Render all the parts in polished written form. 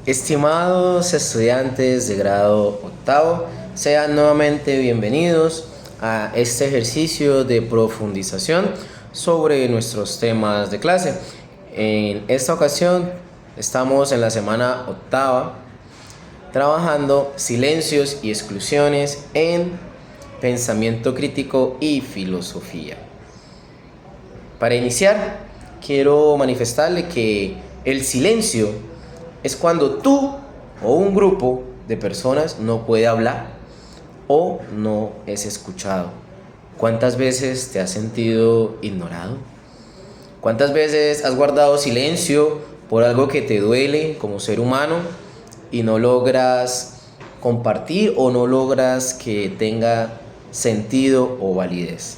Estimados estudiantes de grado octavo, sean nuevamente bienvenidos a este ejercicio de profundización sobre nuestros temas de clase. En esta ocasión estamos en la semana octava trabajando silencios y exclusiones en pensamiento crítico y filosofía. Para iniciar, quiero manifestarle que el silencio es cuando tú o un grupo de personas no puede hablar o no es escuchado. ¿Cuántas veces te has sentido ignorado? ¿Cuántas veces has guardado silencio por algo que te duele como ser humano y no logras compartir o no logras que tenga sentido o validez?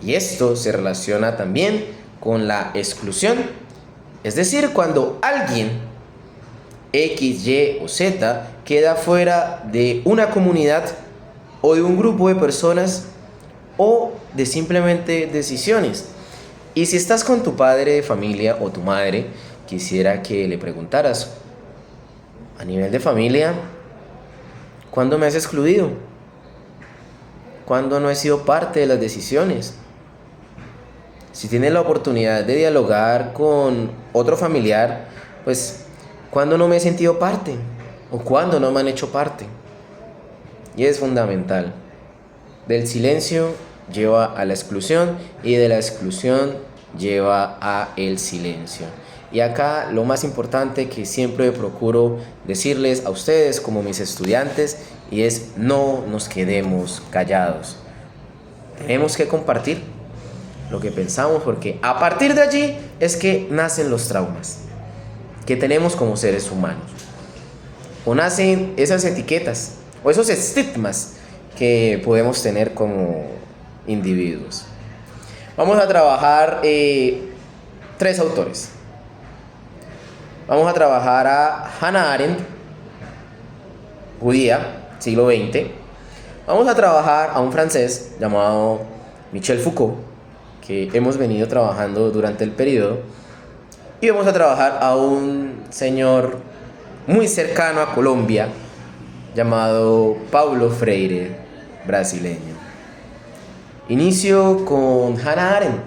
Y esto se relaciona también con la exclusión, es decir, cuando alguien X, Y o Z queda fuera de una comunidad o de un grupo de personas o de simplemente decisiones. Y si estás con tu padre de familia o tu madre, quisiera que le preguntaras, a nivel de familia, ¿cuándo me has excluido? ¿Cuándo no he sido parte de las decisiones? Si tienes la oportunidad de dialogar con otro familiar, pues, ¿cuándo no me he sentido parte? ¿O cuándo no me han hecho parte? Y es fundamental. Del silencio lleva a la exclusión y de la exclusión lleva a el silencio. Y acá lo más importante que siempre procuro decirles a ustedes como mis estudiantes y es: no nos quedemos callados. Tenemos que compartir lo que pensamos, porque a partir de allí es que nacen los traumas que tenemos como seres humanos, o nacen esas etiquetas o esos estigmas que podemos tener como individuos. Vamos a trabajar tres autores. Vamos a trabajar a Hannah Arendt, judía, siglo XX. Vamos a trabajar a un francés llamado Michel Foucault, que hemos venido trabajando durante el periodo, y vamos a trabajar a un señor muy cercano a Colombia llamado Paulo Freire, brasileño. Inicio con Hannah Arendt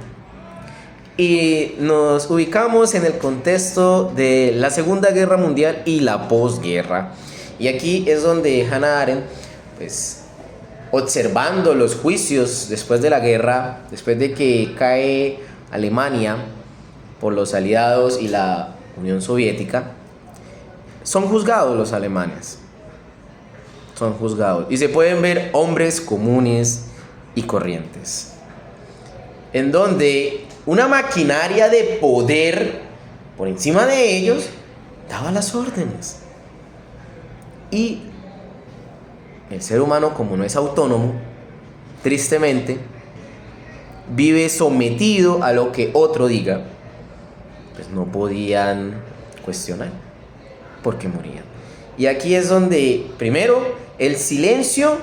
y nos ubicamos en el contexto de la Segunda Guerra Mundial y la posguerra, y aquí es donde Hannah Arendt, pues, observando los juicios después de la guerra, después de que cae Alemania por los aliados y la Unión Soviética, son juzgados los alemanes. Son juzgados. Y se pueden ver hombres comunes y corrientes, en donde una maquinaria de poder por encima de ellos daba las órdenes. Y el ser humano, como no es autónomo, tristemente, vive sometido a lo que otro diga, pues no podían cuestionar, porque morían. Y aquí es donde, primero, el silencio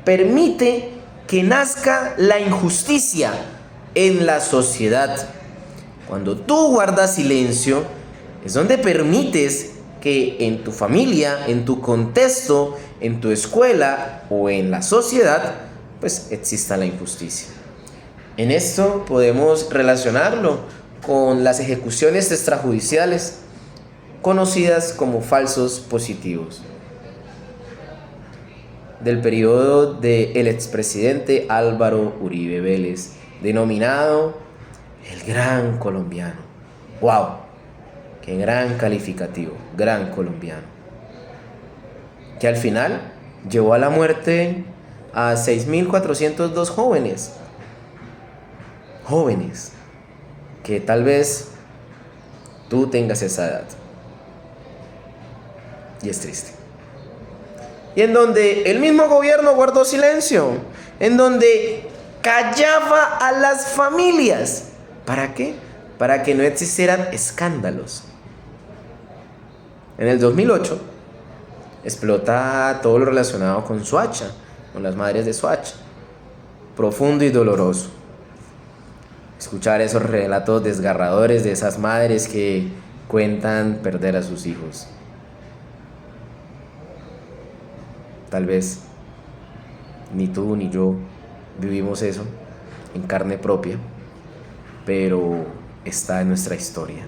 permite que nazca la injusticia en la sociedad. Cuando tú guardas silencio, es donde permites que en tu familia, en tu contexto, en tu escuela o en la sociedad, pues exista la injusticia. En esto podemos relacionarlo con las ejecuciones extrajudiciales, conocidas como falsos positivos, del periodo del expresidente Álvaro Uribe Vélez, denominado el Gran Colombiano. ¡Wow! ¡Qué gran calificativo! Gran Colombiano. Que al final llevó a la muerte a 6.402 jóvenes. Jóvenes que tal vez tú tengas esa edad. Y es triste. Y en donde el mismo gobierno guardó silencio, en donde callaba a las familias. ¿Para qué? Para que no existieran escándalos. En el 2008 explota todo lo relacionado con Soacha, con las madres de Soacha. Profundo y doloroso escuchar esos relatos desgarradores de esas madres que cuentan perder a sus hijos. Tal vez ni tú ni yo vivimos eso en carne propia, pero está en nuestra historia.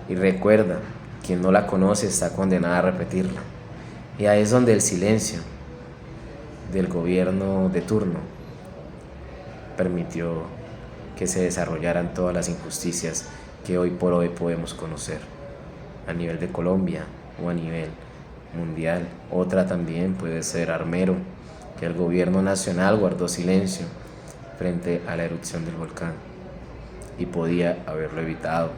Y recuerda, quien no la conoce está condenada a repetirla. Y ahí es donde el silencio del gobierno de turno permitió que se desarrollaran todas las injusticias que hoy por hoy podemos conocer a nivel de Colombia o a nivel mundial. Otra también puede ser Armero, que el gobierno nacional guardó silencio frente a la erupción del volcán y podía haberlo evitado.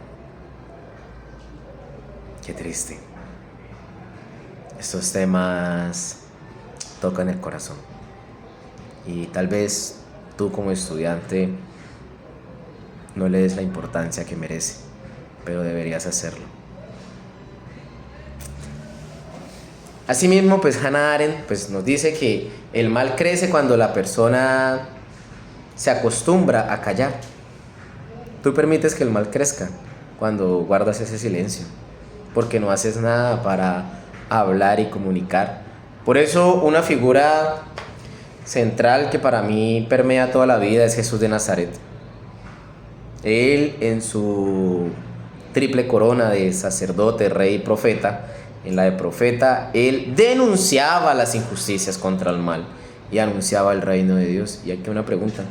Qué triste. Estos temas tocan el corazón y tal vez tú como estudiante no le des la importancia que merece, pero deberías hacerlo. Asimismo, pues Hannah Arendt pues, nos dice que el mal crece cuando la persona se acostumbra a callar. Tú permites que el mal crezca cuando guardas ese silencio, porque no haces nada para hablar y comunicar. Por eso una figura central que para mí permea toda la vida es Jesús de Nazaret. Él, en su triple corona de sacerdote, rey y profeta, en la de profeta, él denunciaba las injusticias contra el mal y anunciaba el reino de Dios. Y aquí una pregunta: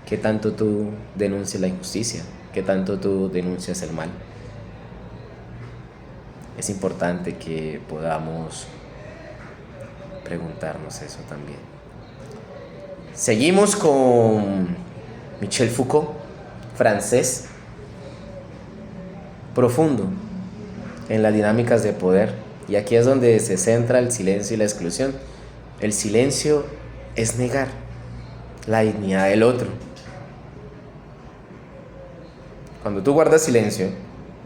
¿qué tanto tú denuncias la injusticia? ¿Qué tanto tú denuncias el mal? Es importante que podamos preguntarnos eso también. Seguimos con Michel Foucault, francés, profundo en las dinámicas de poder. Y aquí es donde se centra el silencio y la exclusión. El silencio es negar la dignidad del otro. Cuando tú guardas silencio,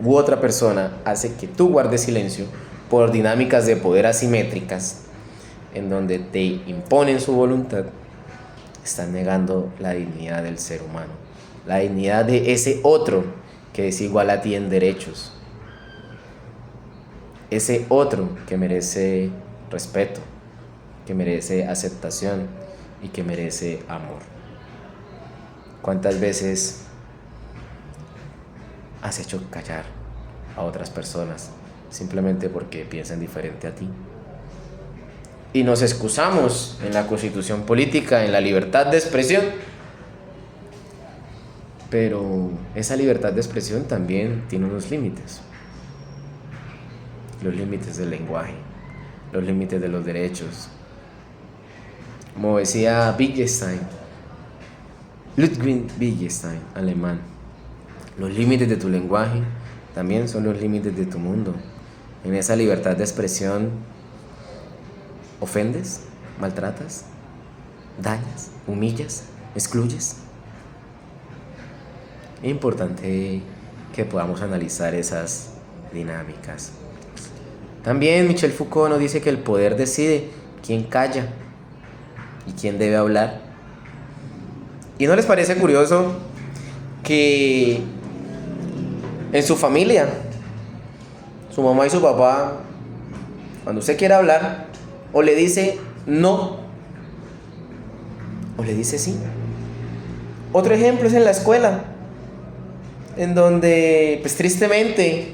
u otra persona hace que tú guardes silencio por dinámicas de poder asimétricas, en donde te imponen su voluntad, están negando la dignidad del ser humano, la dignidad de ese otro que es igual a ti en derechos, ese otro que merece respeto, que merece aceptación y que merece amor. ¿Cuántas veces has hecho callar a otras personas simplemente porque piensan diferente a ti? Y nos excusamos en la Constitución política, en la libertad de expresión. Pero esa libertad de expresión también tiene unos límites. Los límites del lenguaje, los límites de los derechos. Como decía Wittgenstein, Ludwig Wittgenstein, alemán, los límites de tu lenguaje también son los límites de tu mundo. En esa libertad de expresión ofendes, maltratas, dañas, humillas, excluyes. Es importante que podamos analizar esas dinámicas. También Michel Foucault nos dice que el poder decide quién calla y quién debe hablar. ¿Y no les parece curioso que en su familia, su mamá y su papá, cuando usted quiere hablar, o le dice no, o le dice sí? Otro ejemplo es en la escuela, en donde, pues tristemente,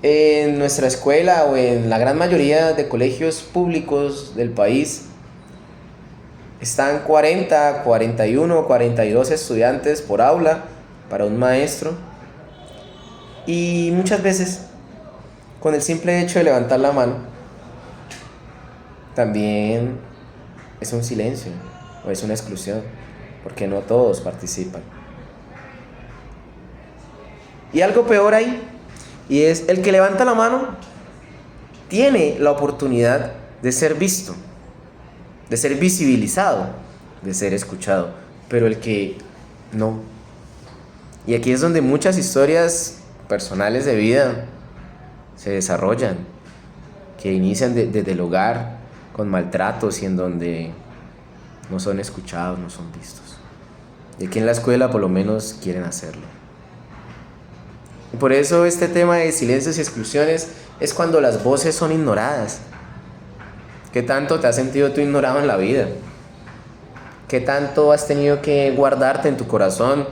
en nuestra escuela o en la gran mayoría de colegios públicos del país, están 40, 41, 42 estudiantes por aula para un maestro. Y muchas veces, con el simple hecho de levantar la mano, también es un silencio o es una exclusión, porque no todos participan. Y algo peor ahí, y es el que levanta la mano tiene la oportunidad de ser visto, de ser visibilizado, de ser escuchado, pero el que no. Y aquí es donde muchas historias personales de vida se desarrollan, que inician desde el hogar con maltratos y en donde no son escuchados, no son vistos. Y aquí en la escuela por lo menos quieren hacerlo. Por eso este tema de silencios y exclusiones es cuando las voces son ignoradas. ¿Qué tanto te has sentido tú ignorado en la vida? ¿Qué tanto has tenido que guardarte en tu corazón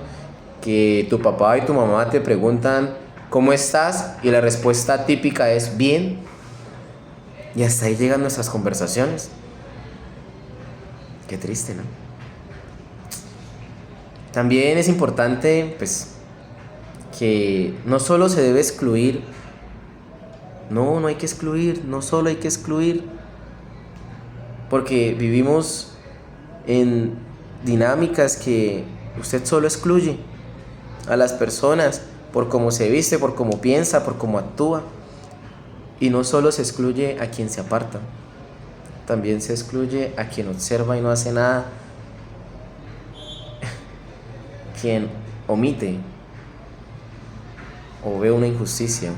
que tu papá y tu mamá te preguntan ¿cómo estás? Y la respuesta típica es bien. Y hasta ahí llegan nuestras conversaciones. Qué triste, ¿no? También es importante, pues, que no solo se debe excluir. No hay que excluir, no solo hay que excluir. Porque vivimos en dinámicas que usted solo excluye a las personas por cómo se viste, por cómo piensa, por cómo actúa. Y no solo se excluye a quien se aparta, también se excluye a quien observa y no hace nada, quien omite o ve una injusticia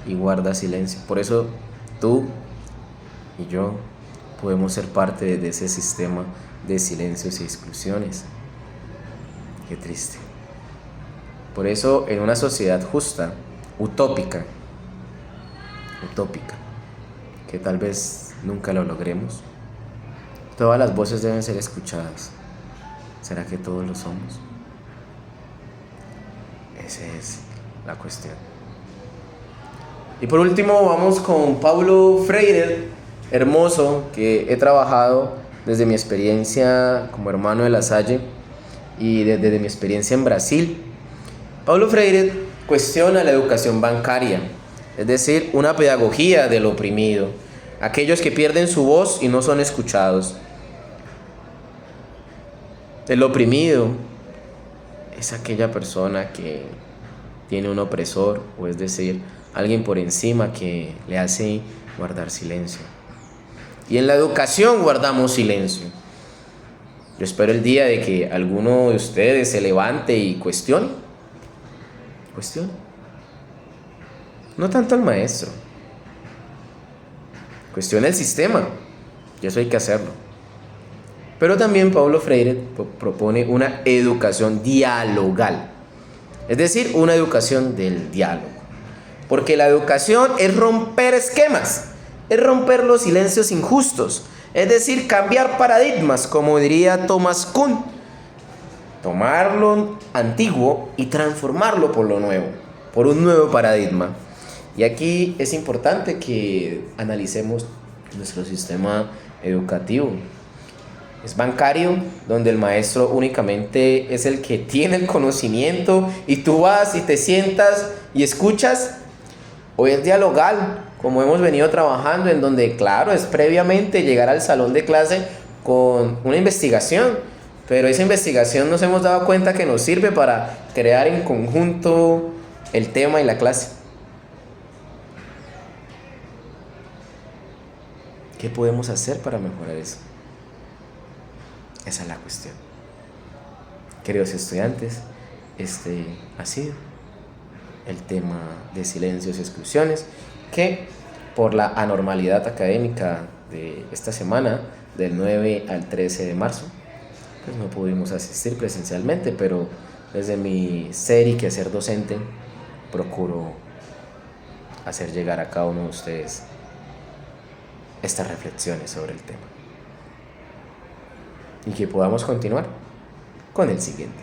y guarda silencio. Por eso tú y yo podemos ser parte de ese sistema de silencios y exclusiones. Qué triste. Por eso en una sociedad justa, utópica, que tal vez nunca lo logremos, todas las voces deben ser escuchadas. ¿Será que todos lo somos? Esa es la cuestión. Y por último vamos con Paulo Freire, hermoso, que he trabajado desde mi experiencia como hermano de La Salle y desde mi experiencia en Brasil. Paulo Freire cuestiona la educación bancaria, es decir, una pedagogía del oprimido, aquellos que pierden su voz y no son escuchados. El oprimido es aquella persona que tiene un opresor, o es decir, alguien por encima que le hace guardar silencio. Y en la educación guardamos silencio. Yo espero el día de que alguno de ustedes se levante y cuestione. No tanto al maestro. Cuestiona el sistema. Y eso hay que hacerlo. Pero también Paulo Freire propone una educación dialogal. Es decir, una educación del diálogo. Porque la educación es romper esquemas. Es romper los silencios injustos. Es decir, cambiar paradigmas, como diría Thomas Kuhn. Tomar lo antiguo y transformarlo por lo nuevo, por un nuevo paradigma. Y aquí es importante que analicemos nuestro sistema educativo. Es bancario, donde el maestro únicamente es el que tiene el conocimiento y tú vas y te sientas y escuchas. O es dialogal, como hemos venido trabajando, en donde, claro, es previamente llegar al salón de clase con una investigación, pero esa investigación nos hemos dado cuenta que nos sirve para crear en conjunto el tema y la clase. ¿Qué podemos hacer para mejorar eso? Esa es la cuestión. Queridos estudiantes, este ha sido el tema de silencios y exclusiones, que por la anormalidad académica de esta semana, del 9 al 13 de marzo, pues no pudimos asistir presencialmente, pero desde mi ser y quehacer docente procuro hacer llegar a cada uno de ustedes estas reflexiones sobre el tema y que podamos continuar con el siguiente.